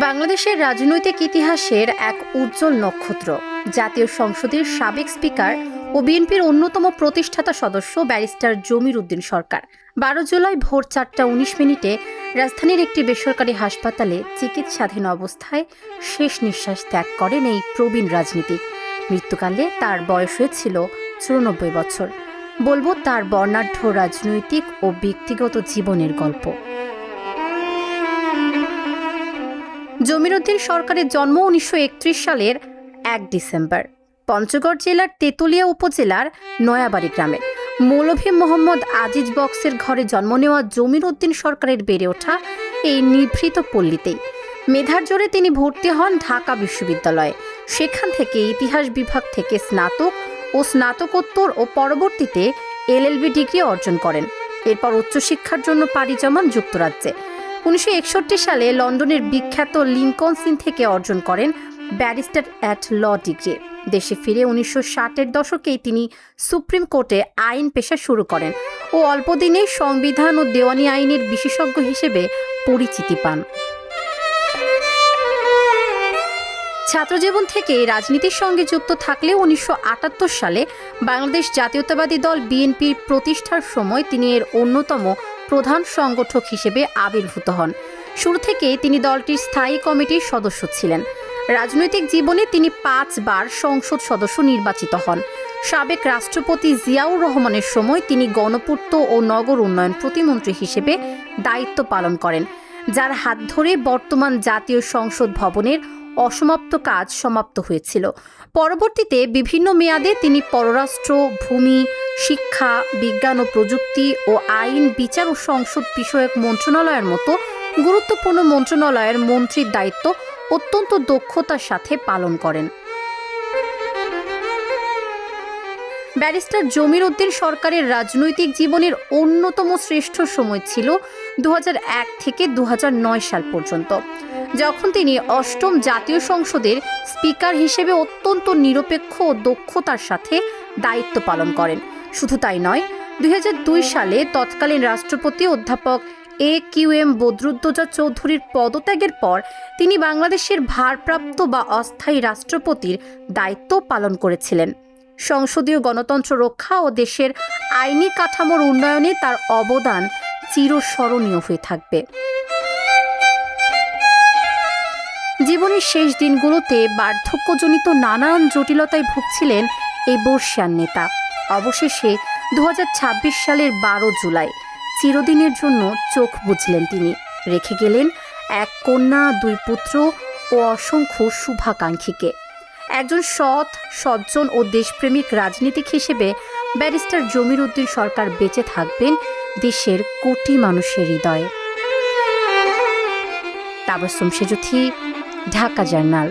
বাংলাদেশের রাজনৈতিক ইতিহাসের এক উজ্জ্বল নক্ষত্র জাতীয় সংসদের সাবেক স্পিকার ও বিএনপির অন্যতম প্রতিষ্ঠাতা সদস্য ব্যারিস্টার জমির উদ্দিন সরকার 12 জুলাই ভোর 4:19 রাজধানীর একটি বেসরকারি হাসপাতালে চিকিৎসাধীন অবস্থায় শেষ নিঃশ্বাস ত্যাগ করেন এই প্রবীণ রাজনীতিক। মৃত্যুকালে তার বয়স হয়েছিল 94 বছর। বলবো তার বর্ণাঢ্য রাজনৈতিক ও ব্যক্তিগত জীবনের গল্প। জমির উদ্দিন সরকারের জন্ম 1931 সালের 1 ডিসেম্বর পঞ্চগড় জেলার তেঁতুলিয়া উপজেলার নয়াবাড়ি গ্রামে। মৌলভী মোহাম্মদ আজিজ বক্সের ঘরে জন্ম নেওয়া জমির উদ্দিন সরকারের বেড়ে ওঠা এই নিভৃত পল্লীতেই। মেধার জোরে তিনি ভর্তি হন ঢাকা বিশ্ববিদ্যালয়ে। সেখান থেকে ইতিহাস বিভাগ থেকে স্নাতক ও স্নাতকোত্তর ও পরবর্তীতে LLB ডিগ্রি অর্জন করেন। এরপর উচ্চশিক্ষার জন্য পাড়ি জমান যুক্তরাজ্যে। 1961 সালে লন্ডনের বিখ্যাত লিঙ্কনস ইন থেকে অর্জন করেন ব্যারিস্টার অ্যাট ল ডিগ্রি। দেশে ফিরে 1960-এর দশকেই তিনি সুপ্রিম কোর্টে আইন পেশা শুরু করেন ও অল্পদিনেই সংবিধান ও দেওয়ানি আইনের বিশেষজ্ঞ হিসেবে পরিচিতি পান। ছাত্রজীবন থেকে রাজনীতির সঙ্গে যুক্ত থাকলেও 1978 সালে বাংলাদেশ জাতীয়তাবাদী দল বিএনপির প্রতিষ্ঠার সময় তিনি এর অন্যতম প্রধান সংগঠক হিসেবে আবির্ভূত হন। শুরু থেকে তিনি দলটির স্থায়ী কমিটির সদস্য ছিলেন। রাজনৈতিক জীবনে তিনি 5 বার সংসদ সদস্য নির্বাচিত হন। সাবেক রাষ্ট্রপতি জিয়াউর রহমানের সময় তিনি গণপূর্ত ও নগর উন্নয়ন প্রতিমন্ত্রী হিসেবে দায়িত্ব পালন করেন, যার হাত ধরে বর্তমান জাতীয় সংসদ ভবনের অসমাপ্ত কাজ সমাপ্ত হয়েছিল। পরবর্তীতে বিভিন্ন মেয়াদে তিনি পররাষ্ট্র, ভূমি, শিক্ষা, বিজ্ঞান ও প্রযুক্তি ও আইন, বিচার ও সংসদ বিষয়ক মন্ত্রণালয়ের মতো গুরুত্বপূর্ণ মন্ত্রণালয়ের মন্ত্রীর দায়িত্ব অত্যন্ত দক্ষতার সাথে পালন করেন। ব্যারিস্টার জমির উদ্দিন সরকারের রাজনৈতিক জীবনের অন্যতম শ্রেষ্ঠ সময় ছিল 2001 থেকে 2009 সাল পর্যন্ত, যখন তিনি 8ম জাতীয় সংসদের স্পিকার হিসেবে অত্যন্ত নিরপেক্ষ ও দক্ষতার সাথে দায়িত্ব পালন করেন। শুধু তাই নয়, 2002 সালে তৎকালীন রাষ্ট্রপতি অধ্যাপক AQM বদরুদ্দোজা চৌধুরীর পদত্যাগের পর তিনি বাংলাদেশের ভারপ্রাপ্ত বা অস্থায়ী রাষ্ট্রপতির দায়িত্ব পালন করেছিলেন। সংসদীয় গণতন্ত্র রক্ষা ও দেশের আইনি কাঠামোর উন্নয়নে তার অবদান চিরস্মরণীয় হয়ে থাকবে। জীবনের শেষ দিনগুলোতে বার্ধক্যজনিত নানান জটিলতায় ভুগছিলেন এই বর্ষিয়ান নেতা। অবশেষে 2026 সালের 12 জুলাই চিরদিনের জন্য চোখ বুঝলেন তিনি। রেখে গেলেন এক কন্যা, 2 পুত্র ও অসংখ্য শুভাকাঙ্ক্ষীকে। একজন সৎ, সজ্জন ও দেশপ্রেমিক রাজনীতিক হিসেবে ব্যারিস্টার জমির উদ্দিন সরকার বেঁচে থাকবেন দেশের কোটি মানুষের হৃদয়ে। তাবাসসুম সেজুথি, ঢাকা জার্নাল।